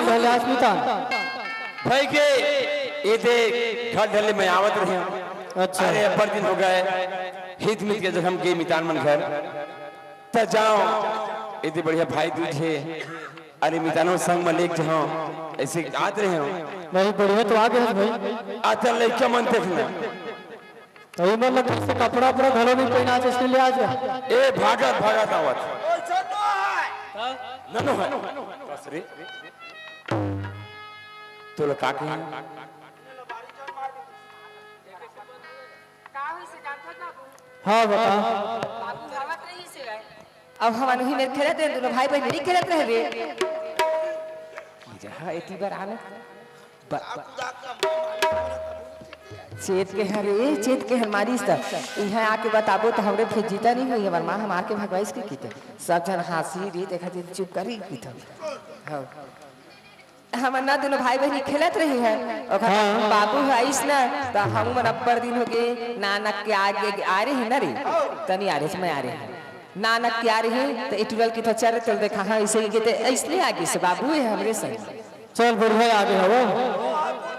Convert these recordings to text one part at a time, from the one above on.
रहले अस्मिता भाई के ये देख घर ढले में आवत रहे। अच्छा अरे अपर दिन हो गए हित मित के जब हम गए मितान मन घर त जाओ इतने बढ़िया भाई दूजे अरे मितानो संग में लेके जाओ ऐसे आते रहे हो नहीं बढ़िया तो आ गए भाई आता लड़का मन देखना तो मन लग से कपड़ा पूरा घरों में पहना है इसलिए ले आ जा ए भागत भागत आवत ननो है कसरे तो लोग का कहे हाँ बता अब हम ही मेरे खेलते हैं दोनों भाई बहन नहीं खेलते रह रे जहां इतनी बार आना चेत के हरे चेत के हमारी यहाँ आके बताबो तो हमरे फिर जीता नहीं हुई हमार माँ हम आके भगवाइस के कीते सब जन हंसी रे देखा थे चुप करी कीते हां हम ना दोनों भाई बहन खेलत रही है और बाबू है इस ना तो हम मन अब्बर दिन हो गए नानक के आगे आ रहे हैं ना रे तनी आ रहे मैं आ रहे हैं नानक के आ रहे हैं तो इटुरल की तो चल चल देखा हां इसे के इसलिए आगे से बाबू है हमरे संग चल बढ़िया आगे हो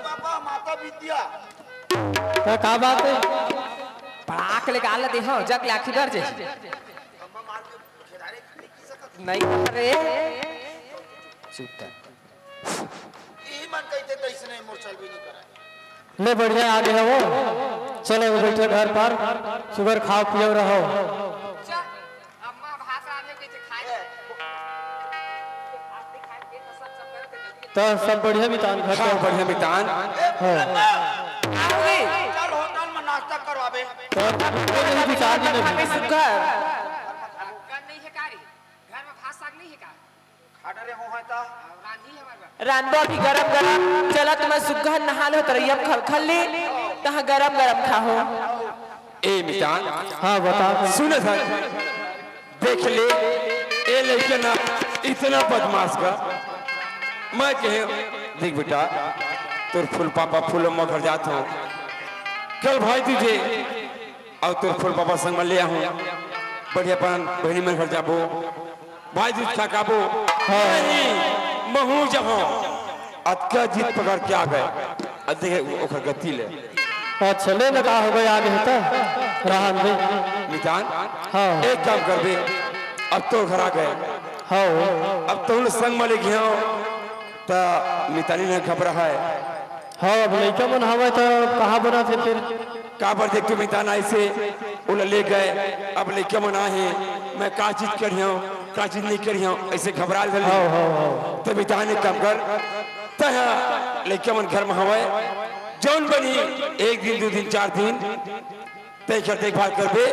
पापा माता विद्या तो का बात है पड़ाक ले गाल दे हो जग लाखी डर जे नहीं रे चुप कर ई मन कहते तो इसने मोरचल भी नहीं करा ले बढ़िया आगे है वो चलो बैठे घर पर सुगर खाओ पियो रहो अम्मा भात रांधे के खाए तो सब बढ़िया मितान घर हाँ बढ़िया मितान आओगे चल होटल में नाश्ता करवाबे तो विचार नहीं हमें सुगर नहीं है कारी घर में भात साग नहीं है का खाड़ा रे हो है ता रांधी हमार रांधो भी गरम गरम चला तुम्हें सुगर नहा लो तरैया खल ले तहां गरम गरम खाओ ए मितान हाँ बता सुन सर देख ले ए लड़के ना इतना बदमाश का मैं कहे देख बेटा तोर फूल पापा फूलों में घर जाता हूँ कल भाई तुझे और तोर फूल पापा संग में ले आऊँ बढ़िया पान बहनी में घर जाबो भाई तुझ थकाबो महू जब अतका जीत पकड़ के आ गए देखे ओखर गति ले अच्छा ले ना का हो गए आगे तो रहन दे मितान हाँ एक काम कर दे अब तो घर आ गए हाँ अब तो उन संग में ले गया तो मितानी ने घबरा है हाँ अब लड़का मन हवा तो कहाँ बना थे फिर का पर देख मितान ऐसे उन ले गए अब लड़का मन आए मैं का चीज करी हूँ का चीज नहीं करी हूँ ऐसे घबरा तो मितान एक काम कर तह लड़का मन घर में हवा जौन बनी एक दिन दो दिन चार दिन तय कर देखभाल कर दे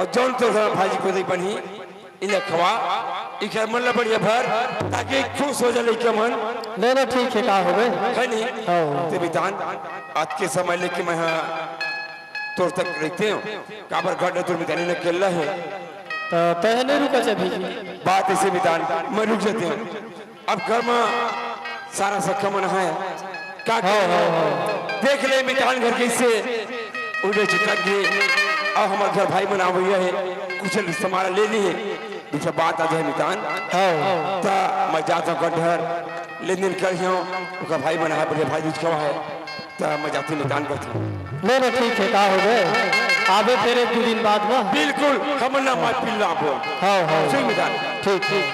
और जौन तो भाजी को देख बनी इन्हें खवा इधर मन ला बढ़िया भर ताकि खुश हो जाए लड़का मन लेना ठीक है का हो गए है नहीं ते बितान आज के समय लेके मैं तोर तक रहते हूँ काबर घाट तोर बिताने ने केला है तो तय नहीं रुका चाहे बात ऐसे बितान मैं रुक जाते हूँ अब घर में सारा सख्या मन है का देख ले बितान घर कैसे उड़े चिटक गए अब हमारे घर भाई मना भैया है कुछ हमारा ले ली है दूसरा बात आ जाए मितान तो मैं जाता हूँ घर लेन देन कर हूँ भाई बना है बड़े भाई दूध खवा है तो मैं जाती मितान करती हूँ लेना ठीक है का हो गए आबे फिर एक दो दिन बाद में बिल्कुल हम ना मत पिल्ला बोल हाँ हाँ सुन मितान ठीक ठीक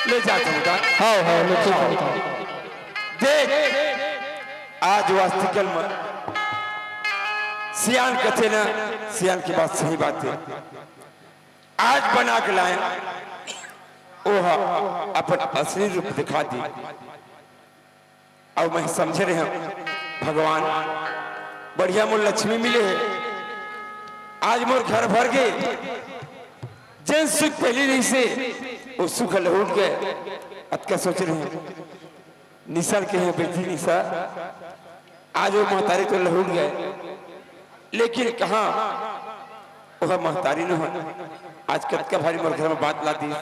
ले जाता हूँ मितान हाँ हाँ ले ठीक है देख आज वास्तविकल में सियान कथे ना सियान की बात सही बात है आज बना के लाए ओह अपन असली रूप दिखा दी और मैं समझ रहे हैं भगवान बढ़िया मोर लक्ष्मी मिले है आज मोर घर भर गए जन सुख पहले नहीं से वो सुख लौट गए अब क्या सोच रहे हैं निसर के हैं बेटी निशा आज वो महतारी तो लौट गए लेकिन कहा वह महतारी न हो आज कतका भारी मोर घर में बात ला दी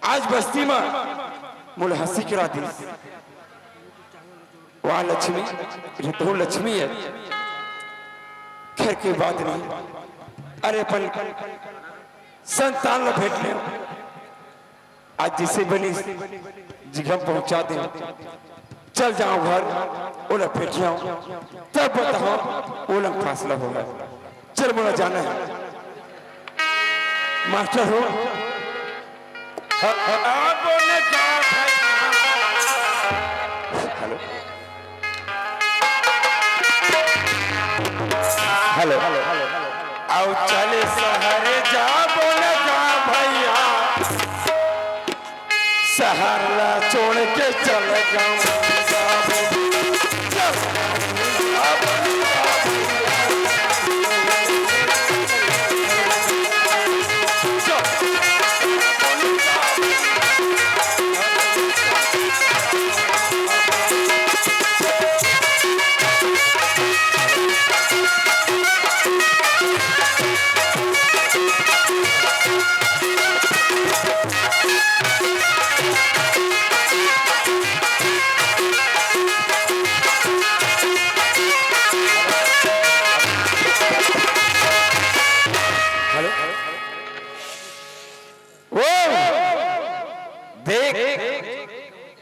आज बस्ती में मोल हंसी करा दी वह लक्ष्मी ये तो लक्ष्मी है खैर की बात नहीं अरे अपन संतान लो भेट ले आज जिसे बनी जगह पहुंचा दे, चल जाओ घर, ओला फिर जाओ, तब बताओ ओला फासला होगा। चल मोला जाना है मास्टर हो। हेलो हेलो आओ चले शहर जा बोले जा भैया, शहर छोड़ के चल जाऊं।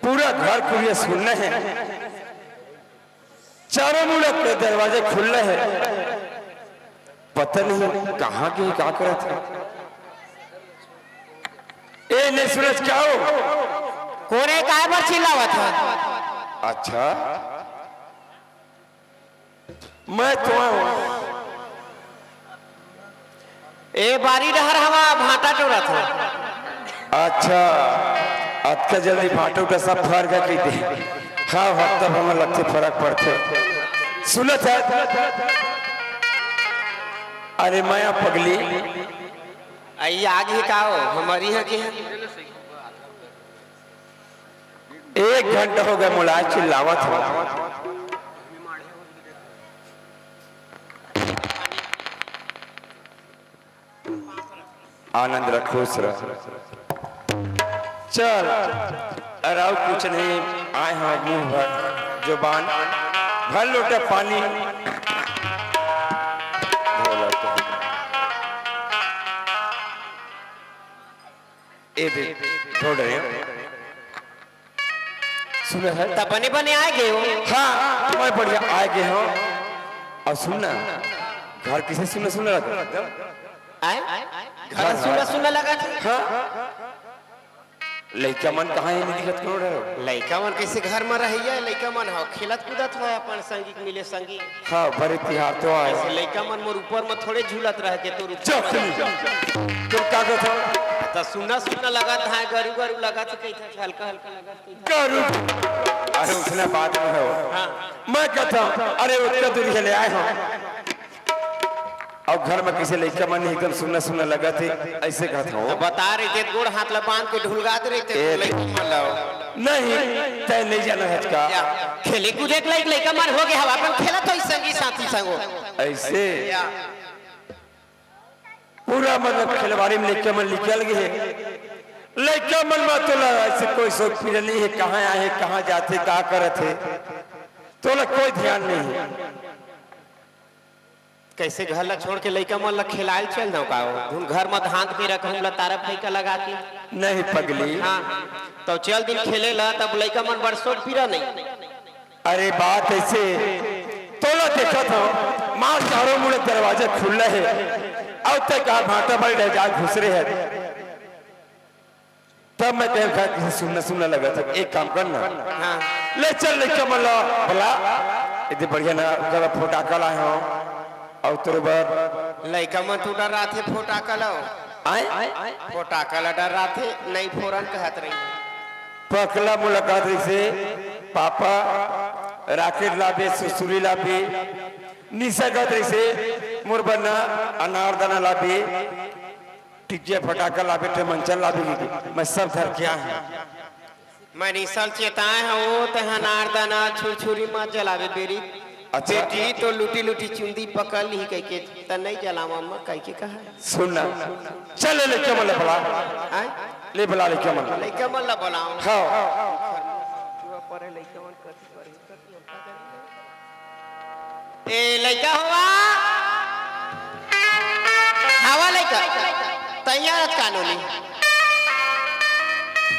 पूरा घर खुले सुनने हैं, चारों मुड़क के दरवाजे खुले हैं, पता नहीं कहाँ के क्या कर थे। ए ने सूरज क्या हो? कोने काय पर चिल्लावत है? अच्छा मैं तो हूँ। ए बारी डहर हवा भाटा टोरा था। अच्छा आज का जल्दी फाटो का सब फर्क है कहते। हाँ हाँ तब हमें लगते फर्क पड़ते। सुनत है अरे माया पगली आई आगे का हो हमारी है कि है? 1 घंटा हो गया मुलाज चिल्लावत हो। आनंद रख खुश रह। चल अराव कुछ नहीं आए हैं मुंह भर जुबान भर लोटा पानी ए दे छोड़ रहे हो। सुना है तब बने बने आए गए हो? हाँ मैं बढ़िया आए गए हो। और सुनना घर किसे सुना सुना लगा आए घर सुना सुना लगा था। हाँ लड़का मन कहाँ है नहीं दिखत कौन रहे? लड़का मन कैसे घर में रहिए? लड़का मन हो खेलत कूदत हो अपन संगी के मिले संगी। हाँ बड़े तिहार तो आए। ऐसे लड़का मन मोर ऊपर में थोड़े झूलत रह के तोर तुम क्या कहते हो? तो सुना सुना लगा था गरू गरू लगा था कहीं हल्का हल्का लगा करूँ अरे उसने बात में हो। हाँ मैं कहता हूँ अरे उतना दूर चले आए हो और घर में किसी लड़का मन एकदम सुनना सुनना लगा थे ऐसे कहता हूँ। बता रहे थे गोड़ हाथ ला बांध के ढुलगाते रहे थे नहीं तय नहीं जाना है का खेले कूदे के लड़का मन हो गया अपन खेला तो संगी साथी संगो ऐसे पूरा मतलब खिलवाड़ी में लड़का मन निकल गए। लड़का मन में तो ऐसे कोई सोच फिर नहीं है कहाँ आए कहाँ जाते क्या करते तो कोई ध्यान नहीं है। कैसे घर ला छोड़ के लड़का मन ला खिलाल चल जाओ का धुन घर में धांत के रख हम ला तारा फैका लगा के नहीं पगली। हाँ तो चल दिन खेले ला तब लड़का मन बरसोट फिरा नहीं। अरे बात ऐसे तोला देखा था माँ चारों मुड़े दरवाजे खुले है अब तक आप भाटा बड़ी रह घुस रहे हैं। तब मैं कह किसी सुनना सुनना लगा था एक काम करना हाँ ले चल लड़का मन ला भला इतने बढ़िया ना जब फोटाका लाए हो और तेरे बाद लड़का मन तो डर रहा थे फोटाका लो आए फोटाका ला डर रहा थे नहीं फोरन कहत रही पकला मुलाकात से पापा राकेट लाबे सुसुरी लाबे निशा गदरी से मुरबना अनारदाना लाबे टिकिया फटाका लाबे टमंचल लाबे मैं सब धर के आया। मैं निशल चेताए हूँ तो अनारदाना छुरछुरी मत जलावे बेरी बेटी तो लुटी लुटी चुंदी पकड़ ली कह के त नहीं जलावा अम्मा कह के कहा सुनना चल ले क्या मन बला ले बला ले क्या मन लइका मन ला बोलाऊं हाँ ए लइका हुआ हवा लइका तैयार कानूनी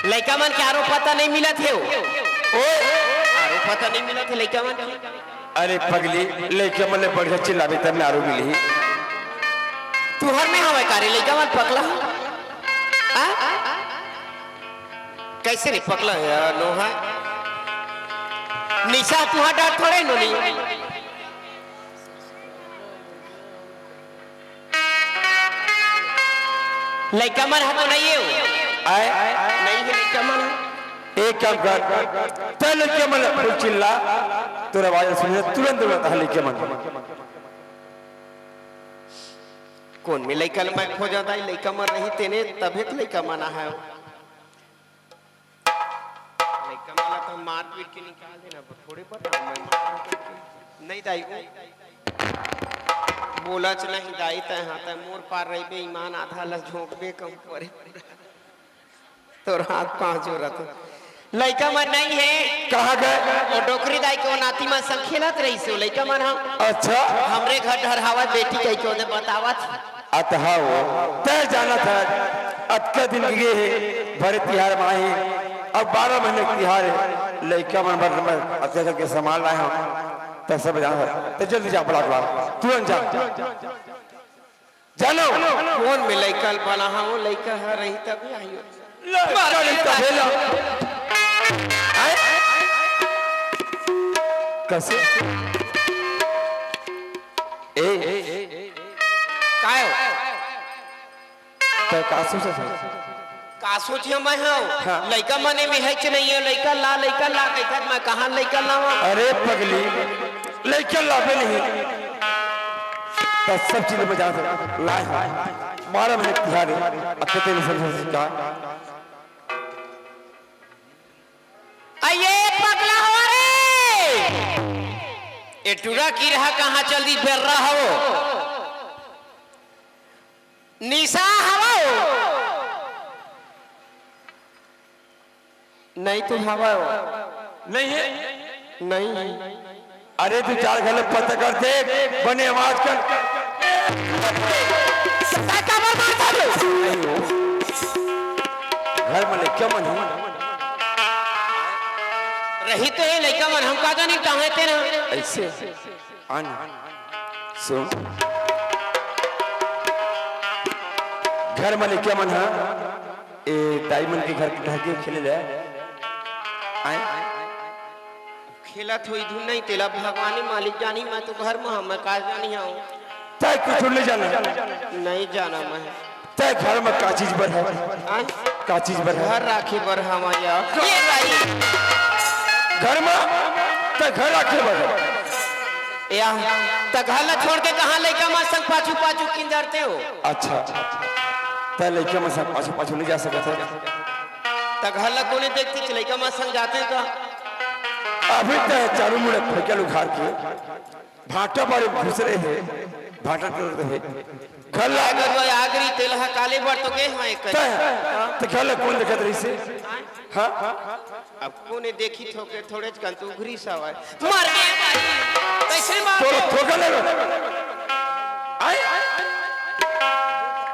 लड़का मन के आरो पता नहीं मिला थे आरो पता नहीं मिला थे लड़का मन के। अरे पगली लड़के मन बढ़िया चिल्लावे तब में आरो मिली। तुहर में हवे कारे लड़का मन पकला कैसे रे पकला यार लोहा निशा तुहा डांट थोड़े नो नहीं लड़का मन हम नहीं है आए नहीं है लड़का मन। एक काम कर तल के मन फुल चिल्ला तोरा आवाज सुने तुरंत बता लड़के मन कौन में लड़का मैं खो जाता है लड़का मन नहीं तेने तभी तो लड़का मना है लड़का मला तो मार पीट के निकाल देना थोड़े पर मैं नहीं दाई बोला च नहीं दाई तय हाथ मोर पार रही बे ईमान आधा लस झोंकबे कम करे तोर हाथ पांच हो रहा लड़का मन नहीं है कहाँ गए और डोकरी दाई को नाती में संग खेलत रही से लड़का मन हम अच्छा हमरे घर ढरहावा बेटी कह के उन्हें बतावत अतः तय जाना था अब का दिन ये है भरे तिहार माही अब 12 महीने का तिहार है लड़का मन भर अत्याचार के संभाल रहे हम तब सब जाना तो जल्दी जा बड़ा बड़ा तुरंत जा जानो कौन में लड़का बना हाँ वो लड़का है रही तभी आई लड़का भेला कैसे ए काय तो कासू से का सोचिए मैं हाँ लड़का मने में है कि नहीं है लड़का ला कहता मैं कहाँ लड़का लावा अरे पगली लड़का लावे नहीं तो सब चीज में जा लाए मारा मैंने तिहार अकेले नहीं समझ का आये पगला हो रे ए टूरा की रहा कहाँ जल्दी बेर रहा हो निशा हवा नहीं तो हवा नहीं है नहीं अरे तू 4 घर पता कर दे बने आवाज कर घर में क्या मन है रही तो है लड़का मन हम का जाने कहाँ थे ना ऐसे आना सुन घर में क्या मन है ए डायमंड के घर के खेले जाए आए खेलत हुई धुन नहीं तेला भगवानी मालिक जानी मैं तो घर में मैं का जानी हूँ तय कुछ नहीं जाना नहीं जाना मैं तय घर में का चीज पर है का चीज पर है घर राखी पर हम आया घर में तय घर राखी पर है या त घर ला छोड़ के कहाँ लड़का मां संग पाछू पाछू किंजरते हो अच्छा तय लड़का में सब पाछू पाछू नहीं जा सकता त घर ला कोने देखती कि लड़का मां संग जाते का अभी तक चालू मुड़े फेंकल उखाड़ के भाटा बारे घुस रहे हैं भाटा कर रहे घर ला अगर वो आगरी तेल हा काले बर तो के है तो घर ला कौन देखत रही से हां अब कोने देखी थोके थोड़े कन तू घरी सवाय मर गए कैसे मार तो ठोकर ले आई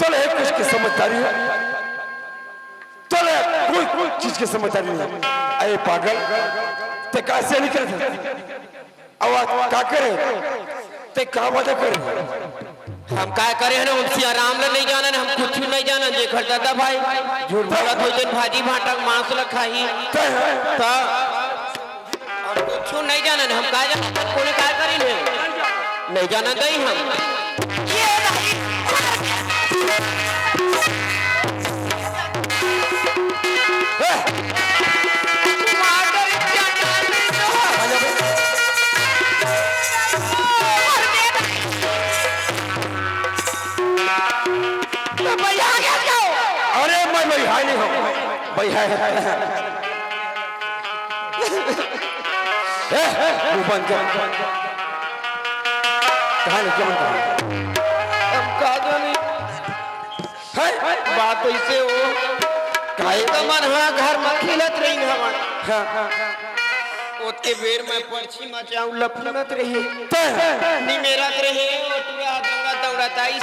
चल एक कुछ की समझदारी है चल कोई चीज की समझदारी नहीं है अरे पागल ते कैसे नहीं करते आवाज का करे ते का बात करे हम का करे है ना उनसे आराम ले नहीं जाना हम कुछ नहीं जाना जे घर दादा भाई झूठ बोला तो जन भाजी भाटा मांस ल खाई ते ता और कुछ नहीं जाना हम का जाना कोने का करी नहीं जाना गई हम ये अरे मैं भाई नहीं हूं भाई है मुंह बंद कर कहां क्यों बंद कर हम का जाने है बात ऐसे हो काहे का मन हां घर में खेलत रही हम ओते बेर में पर्ची मचाऊ लफनत रही ते नी मेरा रहे ओटवा दौड़ा दौड़ाताई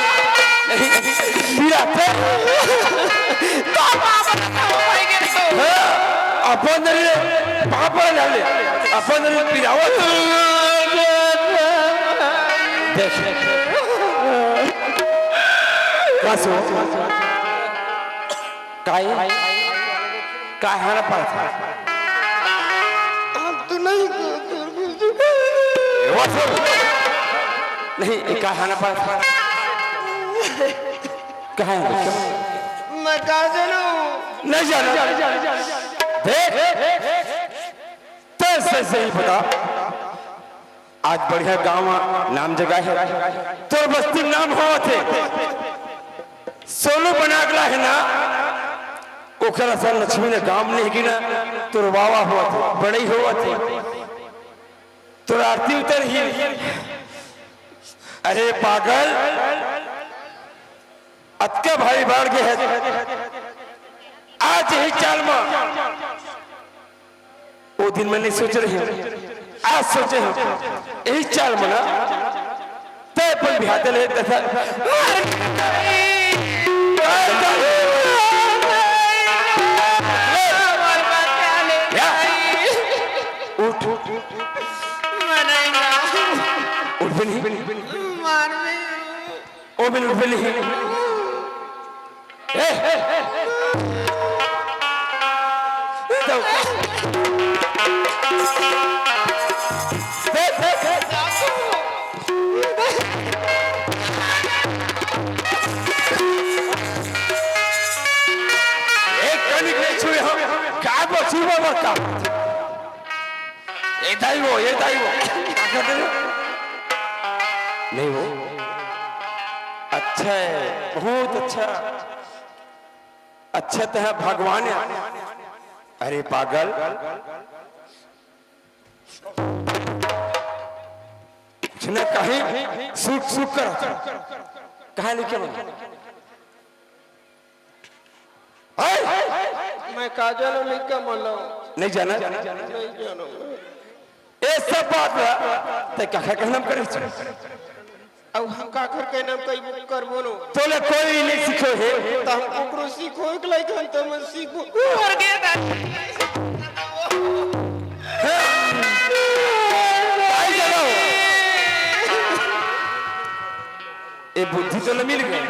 पिराते अपन पापा डाले अपन पिरावत देख कासो काय हाना पाता तू नहीं नहीं क्या खाना पाता कहाँ है मैं कहा जानू नहीं जाना देख तैसे से ही पता आज बढ़िया गांव नाम जगह है तो बस्ती नाम हो थे सोनू बनागला है ना ओकरा सा लक्ष्मी ने गांव नहीं की ना तोर बाबा हुआ थे बड़े हुआ थे तोर आरती उतर ही अरे पागल अतका भाई बाढ़ के है आज ही चाल में वो दिन में नहीं सोच रहे आज सोचे हम यही चाल में ना तय पर भी हाथ ले उठ उठ भी नहीं ओ बिन उठ भी नहीं ये नहीं वो अच्छा है बहुत अच्छा अच्छा तो है भगवान है अरे पागल न कहीं सुख सुख कर कहा लिखे मैं काजल लिखा मल्लो नहीं जाना नहीं जानो ये सब बात ते क्या कहना करे अब हम का कर के नाम कई बुक करबो नो तोले कोई नहीं सीखो है त हम कोकरो सीखो एक लाइक हम त मैं सीखो और के आई चलो ये बुद्धि तो न मिल गई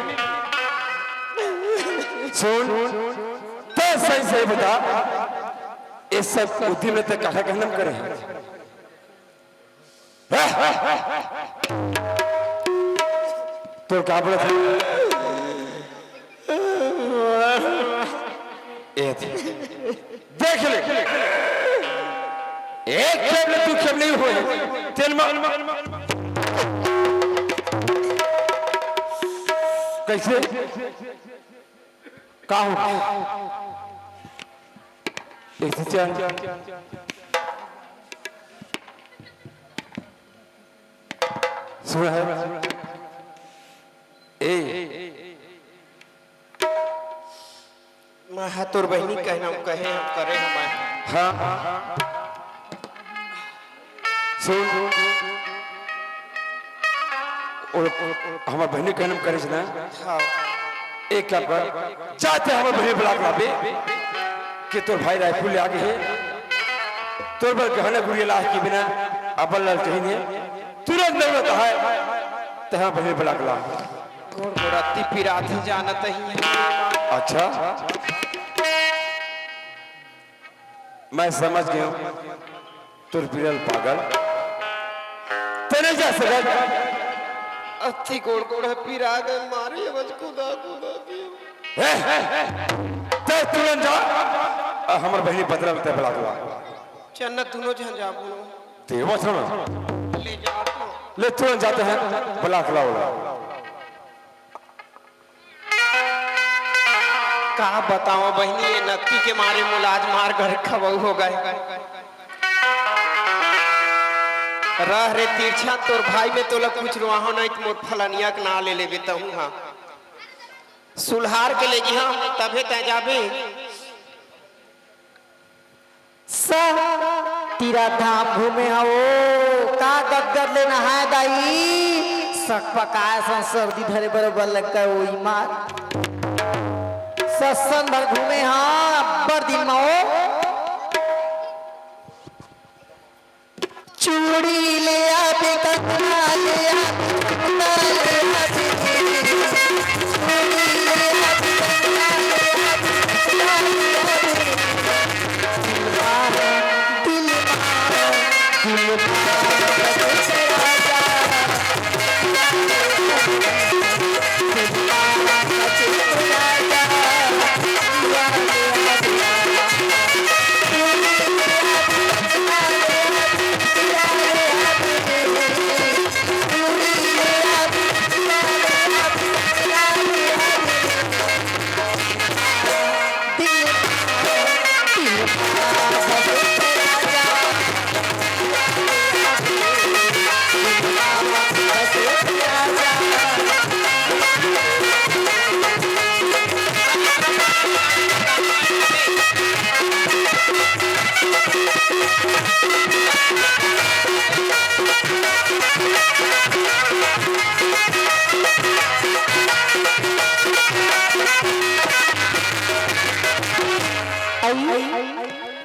सुन तो सही सही बता ये सब बुद्धि में तो क्या कहना करे तो क्या बोला था देख ले एक खेप ले तू खेप नहीं हुए तेल कैसे कहा ऐसे चल सुन है मैं हाथोर बहनी कहना कहे हम करे हम हाँ सुन हमारे बहनी कहना करे ना हाँ एक क्या कर चाहते हमारे बहनी बुला लाबे कि तोर भाई रायपुर ले आगे है तोर पर गहना गुड़िया लाह के बिना अबल लाल चाहिए तुरंत नहीं होता है तो हाँ बहनी बुला ला गोड़ गोड़ती पिराती जानत ही अच्छा मैं समझ गया तुर बिरल पागल तेरे जा सका अथी गोड़ गोड़ पिरा गए मारे बस खुदा खुदा की ते तुरंत जा हमार बहनी बदला ते बुला ला चन्ना दोनों जन जा बोलो ते वो सुनो ले जा तो ले तुरंत जाते हैं बुला ला का बताओ बहनी ये नत्ती के मारे मुलाज मार घर खबऊ हो गए रह रे तिरछा तोर भाई में तोला कुछ रुआहो नहीं तो मोर फलनिया के ना ले लेबे तहू हां सुलहार के ले जी हां तबे तय जाबे तीरा धाम घूमे आओ का गदगद लेना है दाई सक पकाए सन सर्दी धरे बरोबर लगता है वही मार सत्सन भर घूमे हाँ बर दिन में हो चूड़ी ले आते कंगना ले आते कंगना ले आते चूड़ी ले आते कंगना ले आते कंगना ले आते दिल मारो दिल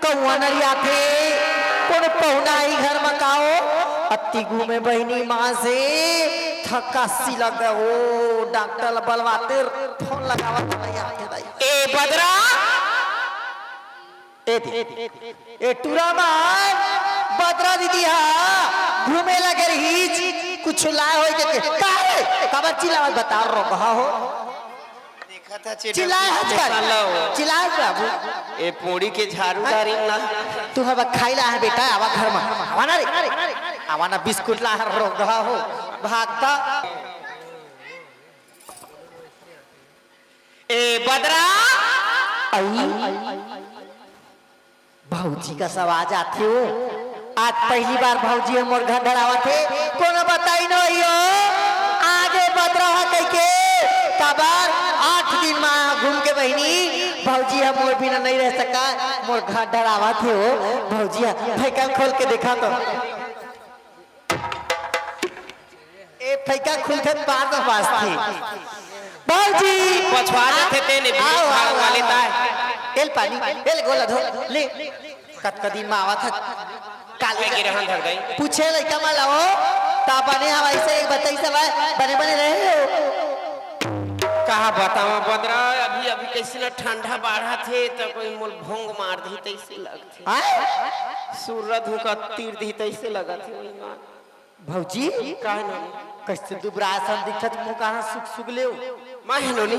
कौनरिया थे कौन पहुनाई घर में काओ अति घूमे बहनी माँ से थका सी लग गया ओ डॉक्टर बलवाते फोन लगावा ए बदरा ए टूरा मार बदरा दीदी हा घूमे लगे रही कुछ लाए हो के काबर चिल्लावत बता रो कहा हो चिल्लाए चिल्लाए बाबू ए पूड़ी के झाड़ूदारी ना तू हवा खाइला है बेटा आवा घर में आवाना रे आवाना बिस्कुट ला रो रहा हो भागता ए बदरा भौजी का सब आ जाते हो आज पहली बार भौजी मोर घर धरावा थे कोनो बताई नहीं हो आगे बदरा कह के कबार 8 दिन में घूम के बहनी भौजी हम मोर बिना नहीं रह सका मोर घर डरावा थे हो भौजी फैका खोल के देखा तो ए फैका खुल के बात पास थी भौजी पछवाड़े थे तेने भी भाग वाले ताए एल पानी एल गोला धो ले कत दिन में आवा था काले के रहन धर गई पूछे लइका मा लाओ ता बने हम ऐसे एक बताई सब बने बने रहे हो कहा बतावा बदरा अभी अभी कैसे ना ठंडा बाढ़ा थे तो कोई मोल भोंग मार दी तैसे लगथे सूरज हुका तीर दी तैसे लगा थे वही मार भौजी काहे ना कैसे दुबरासन दिखत मुंह कहां सुख सुख लेओ माहे नोनी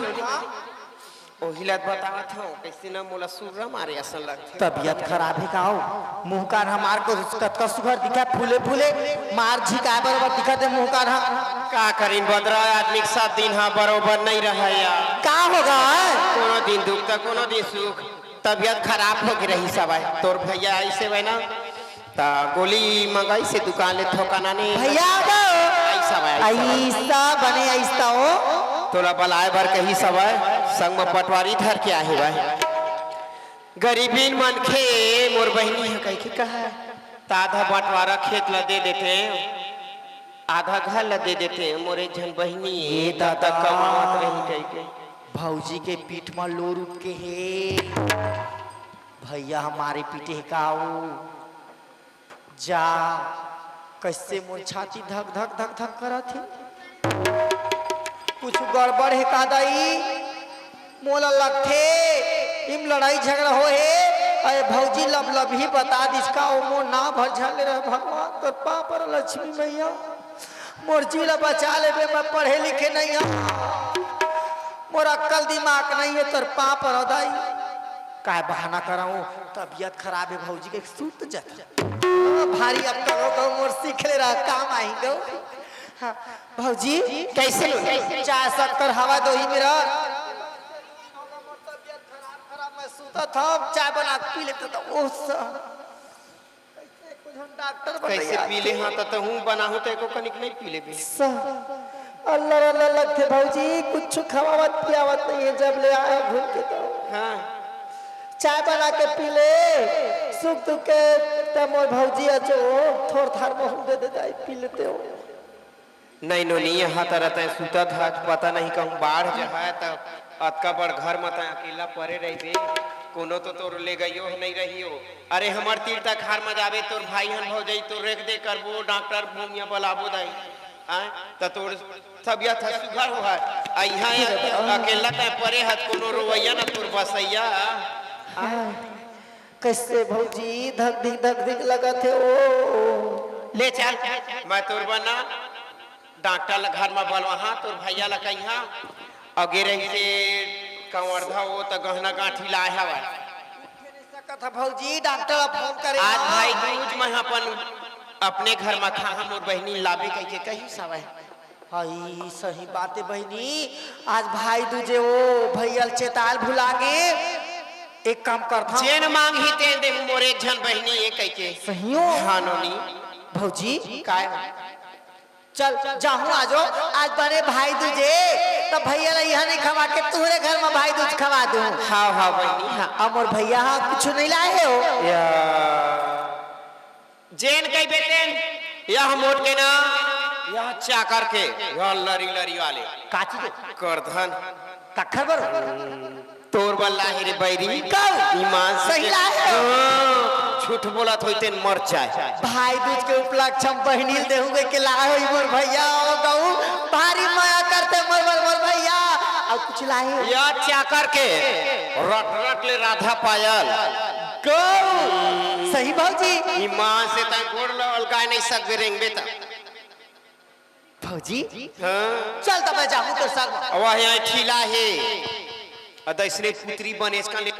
ओ हिलत बतावा था कैसे ना मोला सूर्य मारे असन लगथे तबीयत खराब है काओ मुंह कान हमार को कत का सुगर दिखा फूले फूले मार झिका बरोबर दिखत है मुंह कान का करीन बदरा आदमी के साथ दिन हा बरोबर नहीं रहा यार का होगा कोनो दिन दुख तो कोनो दिन सुख तबीयत खराब हो गई रही सब तोर भैया ऐसे भाई ना ता गोली मंगाई से दुकान ले ठोकाना नहीं भैया ऐसा बने ऐसा हो तोला बलाए भर कही सब संग में पटवारी धर के आहे भाई गरीबीन मन खे मोर बहनी है कह के कहा आधा बंटवारा खेत ला दे देते आधा घर ला दे देते मोरे झन बहनी ये दादा कमावत रही कह के भौजी के पीठ में लोर उठ के हे भैया हमारे पीठे काऊ जा कैसे मोर छाती धक धक धक धक करा थी कुछ गड़बड़ है का दाई मोला लगथे इम लड़ाई झगड़ा हो है अरे भौजी लब लब ही बता दिसका ओ मोर ना भर झले रहे भगवान तो पापर लक्ष्मी मैया मोर जीला बचा लेबे मैं पढ़े लिखे नहीं हूं मोर अक्ल दिमाग नहीं है तर पापर दाई काय बहाना कराऊं तबीयत खराब है भौजी के सूत जा भारी अक्ल हो मोर सीख ले रहा काम आई गो हाँ, भौजी कैसे चाय शक्कर हवा दो ही मेरा चाय बना पी लेते तो डॉक्टर कैसे पी ले हाँ तो हूँ बना हूँ तो एको कनिक नहीं पी ले भी अल्लाह अल्लाह लगते भौजी कुछ खवावत पियावत नहीं है जब ले आए घूम के तो हाँ चाय बना के पी ले सुख दुख के मोर भौजी अचो थोड़ थार में दे दे जाए पी लेते हो नहीं नोनी यहाँ तरह सुतत है पता नहीं कहूँ बाढ़ जो है तब अतका बड़ घर में अकेला पड़े रही कोनो तो तोर ले गई हो नहीं रही हो। अरे हमार तीर तक हार में जावे तोर भाई हन हो जाई तो रेख दे करबो डॉक्टर भूमिया बुलाबो दाई तो तोर तबियत है सुगर हो है यहाँ अकेला तय परे हत कोनो रोवैया ना तोर बसैया। कैसे भौजी धक धिक लगा थे ओ ले चल मैं तोर बना डॉक्टर घर में बलवा तोर भैया ला कहिया अगे रही से कंवर्धा हो तो गहना गांठी लाए हवा सकत भौजी डॉक्टर फोन करे आज भाई दूज में अपन अपने घर में खा हम और बहनी लावे कह कही सवाय हई सही बात है बहनी आज भाई दूजे ओ भैया चेताल भुला गे एक काम करता जेन मांग ही तेन दे मोरे एक जन बहनी ये कह के सहियो हाँ नोनी भौजी काय चल जाऊं आजो आज बने भाई दूजे तो भैया ला यहाँ नहीं खवा के तुम्हारे घर में भाई दूज खवा दूं। हाँ हाँ बहनी हाँ अब और भैया हाँ कुछ नहीं लाए हो या जेन कह बेटेन यह मोट के ना यह चाकर के यह लरी लरी वाले काची के करधन कखर बर तोर बल्ला है रे बैरी कल ईमान से सही लाए हो झूठ बोलत होते मर जाए भाई दूज के उपलक्ष्य हम बहनी देहुगे के लाए हो मोर भैया ओ गऊ भारी माया करते मोर भैया और कुछ लाए हो या चाकर के रट रट ले राधा पायल गऊ सही भौजी ईमान से ता गोड़ लल गाय नहीं सकबे रेंगबे ता भौजी हां चल तब मैं जाऊं तो संग वह यहाँ ठिला है अदसरे पुत्री बनेस का ले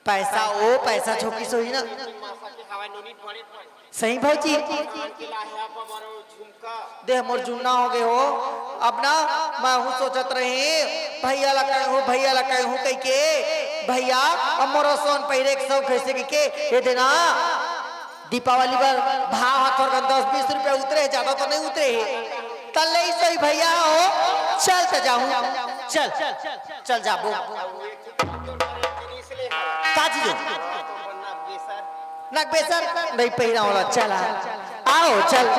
पैसा ओ पैसा छोकी सोई ना सही भौजी दे मोर जुन्ना हो गए हो अब ना मैं हूँ सोचत रही भैया ला कहूँ कह के भैया अब मोर सोन पहिरे के सब कैसे के ये देना दीपावली पर भाव हाथ और 10-20 रुपए उतरे ज्यादा तो नहीं उतरे तल ले सही भैया हो चल तो जाऊँ चल जाबो काजी जो नक बेसर नहीं पहिरा वाला चला आओ चल